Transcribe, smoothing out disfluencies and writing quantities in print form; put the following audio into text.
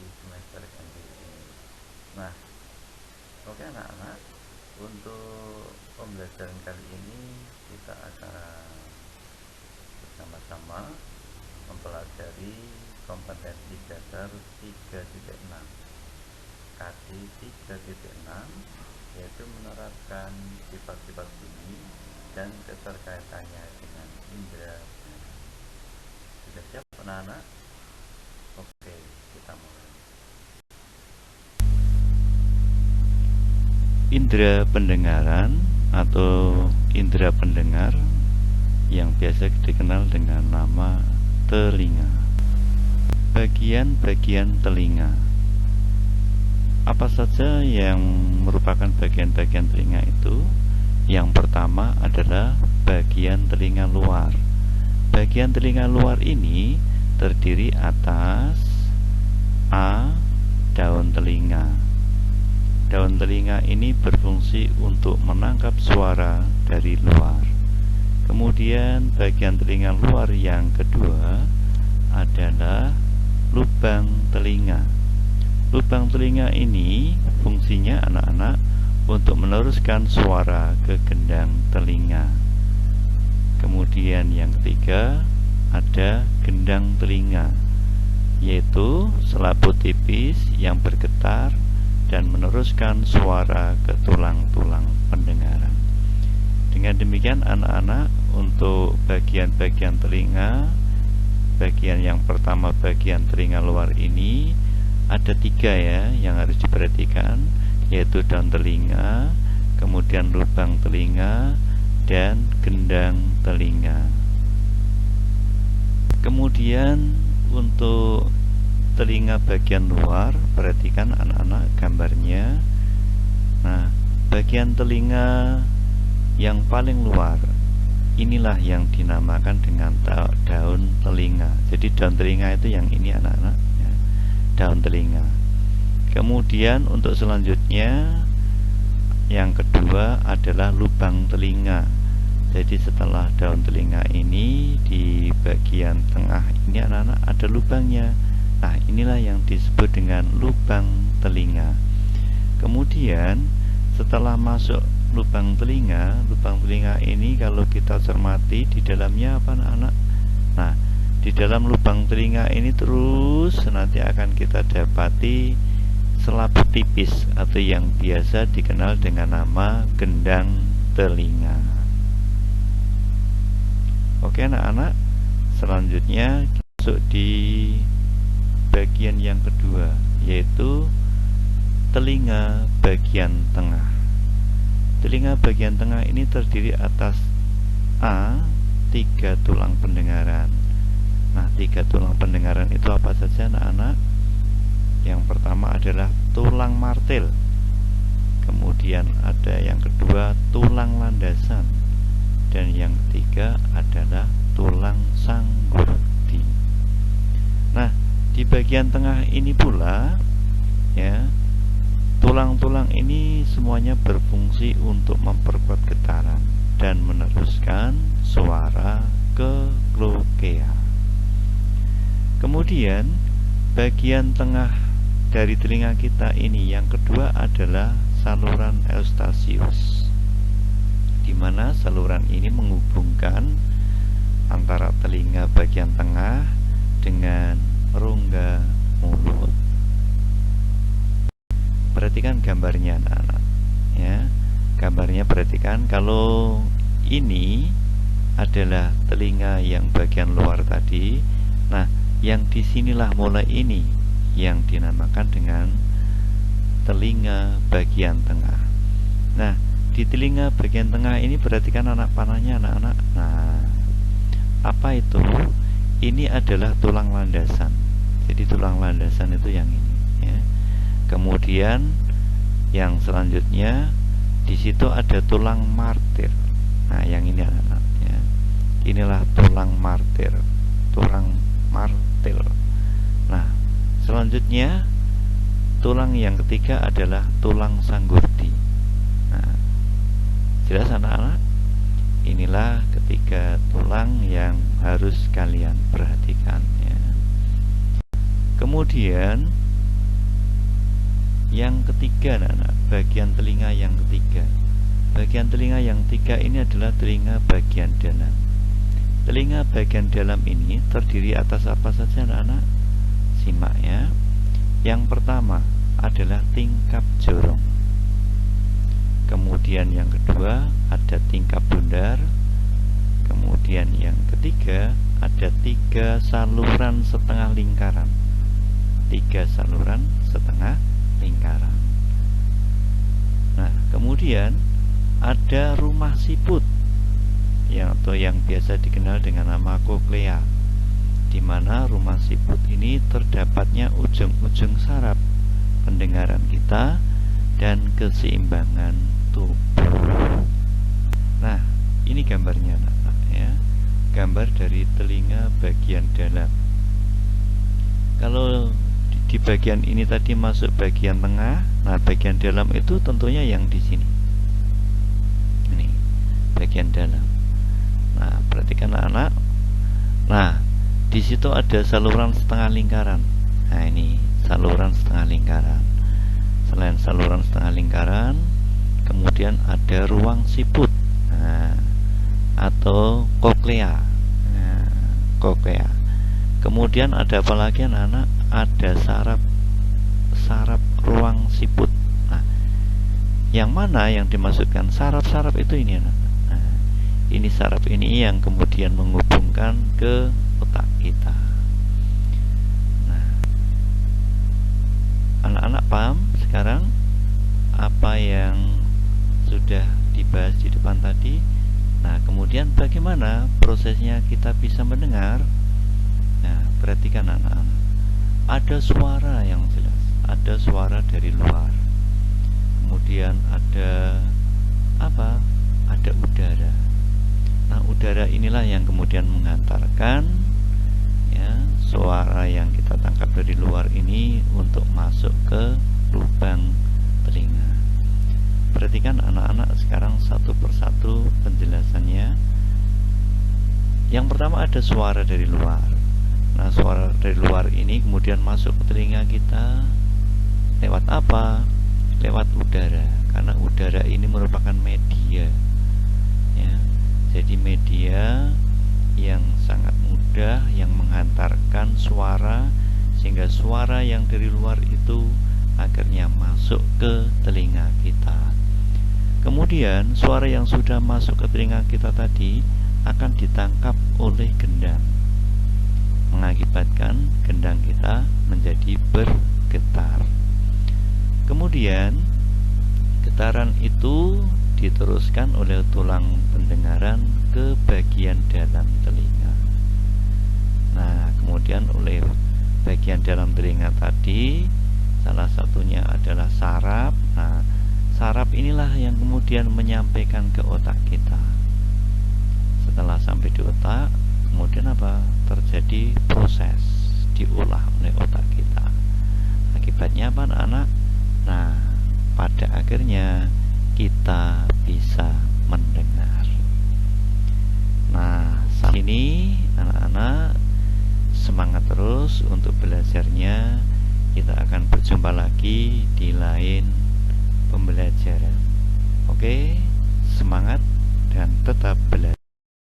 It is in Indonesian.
di semester ganjil ini. Nah, oke anak-anak, untuk pembelajaran kali ini kita akan bersama-sama mempelajari kompetensi dasar 3.6 KD 3.6, yaitu menerapkan sifat-sifat bunyi dan keterkaitannya dengan indera. Sudah siap anak-anak? Oke, kita mulai. Indera pendengaran atau indera pendengar yang biasa dikenal dengan nama telinga. Bagian-bagian telinga. Apa saja yang merupakan bagian-bagian telinga itu? Yang pertama adalah bagian telinga luar. Bagian telinga luar ini terdiri atas A. Daun telinga. Daun telinga ini berfungsi untuk menangkap suara dari luar. Kemudian bagian telinga luar yang kedua adalah lubang telinga. Lubang telinga ini fungsinya anak-anak untuk meneruskan suara ke gendang telinga. Kemudian yang ketiga ada gendang telinga, yaitu selaput tipis yang bergetar dan meneruskan suara ke tulang-tulang pendengaran. Dengan demikian anak-anak, untuk bagian-bagian telinga, bagian yang pertama bagian telinga luar ini ada 3 ya yang harus diperhatikan, yaitu daun telinga, kemudian lubang telinga, dan gendang telinga. Kemudian untuk telinga bagian luar, perhatikan anak-anak gambarnya. Nah, bagian telinga yang paling luar inilah yang dinamakan dengan daun telinga. Jadi daun telinga itu yang ini anak-anak ya, daun telinga. Kemudian untuk selanjutnya yang kedua adalah lubang telinga. Jadi setelah daun telinga ini, di bagian tengah ini anak-anak ada lubangnya. Nah, inilah yang disebut dengan lubang telinga. Kemudian setelah masuk lubang telinga ini kalau kita cermati di dalamnya apa anak-anak? Nah, di dalam lubang telinga ini terus nanti akan kita dapati selaput tipis atau yang biasa dikenal dengan nama gendang telinga. Oke anak-anak, selanjutnya masuk di bagian yang kedua, yaitu telinga bagian tengah. Telinga bagian tengah ini terdiri atas A. 3 tulang pendengaran. Nah, 3 tulang pendengaran itu apa saja anak-anak? Yang pertama adalah tulang martil. Kemudian ada yang kedua tulang landasan. Dan yang ketiga adalah tulang sanggurdi. Nah, di bagian tengah ini pula ya, tulang-tulang ini semuanya berfungsi untuk memperkuat getaran dan meneruskan suara ke klokea. Kemudian bagian tengah dari telinga kita ini yang kedua adalah saluran Eustachius, di mana saluran ini menghubungkan antara telinga bagian tengah dengan rongga mulut. Perhatikan gambarnya anak-anak ya. Gambarnya perhatikan, kalau ini adalah telinga yang bagian luar tadi. Nah, yang disinilah mulai ini yang dinamakan dengan telinga bagian tengah. Nah, di telinga bagian tengah ini perhatikan anak panahnya anak-anak. Nah, apa itu? Ini adalah tulang landasan. Jadi tulang landasan itu yang ini ya. Kemudian yang selanjutnya di situ ada tulang martir. Nah, yang ini anak-anak ya. Inilah tulang martir, tulang martil. Nah, selanjutnya tulang yang ketiga adalah tulang sanggurdi. Nah, jelas anak-anak? Inilah ketiga tulang yang harus kalian perhatikan ya. Kemudian Yang ketiga, anak-anak, bagian telinga yang ketiga. Bagian telinga yang ketiga ini adalah telinga bagian dalam. Telinga bagian dalam ini terdiri atas apa saja, anak-anak? Simak ya. Yang pertama adalah tingkap jorong. Kemudian yang kedua ada tingkap bundar. Kemudian yang ketiga ada 3 saluran setengah lingkaran. 3 saluran setengah lingkaran. Nah, kemudian ada rumah siput atau yang biasa dikenal dengan nama koklea, di mana rumah siput ini terdapatnya ujung-ujung saraf pendengaran kita dan keseimbangan tubuh. Nah, ini gambarnya, anak-anak ya. Gambar dari telinga bagian dalam. Kalau di bagian ini tadi masuk bagian tengah, nah bagian dalam itu tentunya yang di sini. Ini bagian dalam. Nah, perhatikan anak-anak. Nah, di situ ada saluran setengah lingkaran. Nah, ini saluran setengah lingkaran. Selain saluran setengah lingkaran, kemudian ada ruang siput. Nah, atau koklea. Nah, koklea. Kemudian ada apa lagi, anak-anak? Ada saraf ruang siput. Nah, yang mana yang dimaksudkan saraf-saraf itu ini, anak-anak? Nah, ini saraf ini yang kemudian menghubungkan ke otak kita. Nah, anak-anak paham sekarang apa yang sudah dibahas di depan tadi? Nah, kemudian bagaimana prosesnya kita bisa mendengar? Nah, perhatikan anak-anak. Ada suara yang jelas, ada suara dari luar. Kemudian ada apa? Ada udara. Nah, udara inilah yang kemudian mengantarkan ya suara yang kita tangkap dari luar ini untuk masuk ke lubang telinga. Perhatikan anak-anak sekarang satu persatu penjelasannya. Yang pertama ada suara dari luar. Nah, suara dari luar ini kemudian masuk ke telinga kita lewat apa? Lewat udara. Karena udara ini merupakan media ya. Jadi media yang sangat mudah yang menghantarkan suara, sehingga suara yang dari luar itu akhirnya masuk ke telinga kita. Kemudian suara yang sudah masuk ke telinga kita tadi akan ditangkap oleh gendang, mengakibatkan gendang kita menjadi bergetar. Kemudian getaran itu diteruskan oleh tulang pendengaran ke bagian dalam telinga. Nah, kemudian oleh bagian dalam telinga tadi salah satunya adalah saraf. Nah, saraf inilah yang kemudian menyampaikan ke otak kita. Setelah sampai di otak, kemudian apa? Terjadi proses diolah oleh otak kita. Akibatnya apa, anak-anak? Nah, pada akhirnya kita bisa mendengar. Nah, saat ini anak-anak semangat terus untuk belajarnya. Kita akan berjumpa lagi di lain pembelajaran. Oke, semangat dan tetap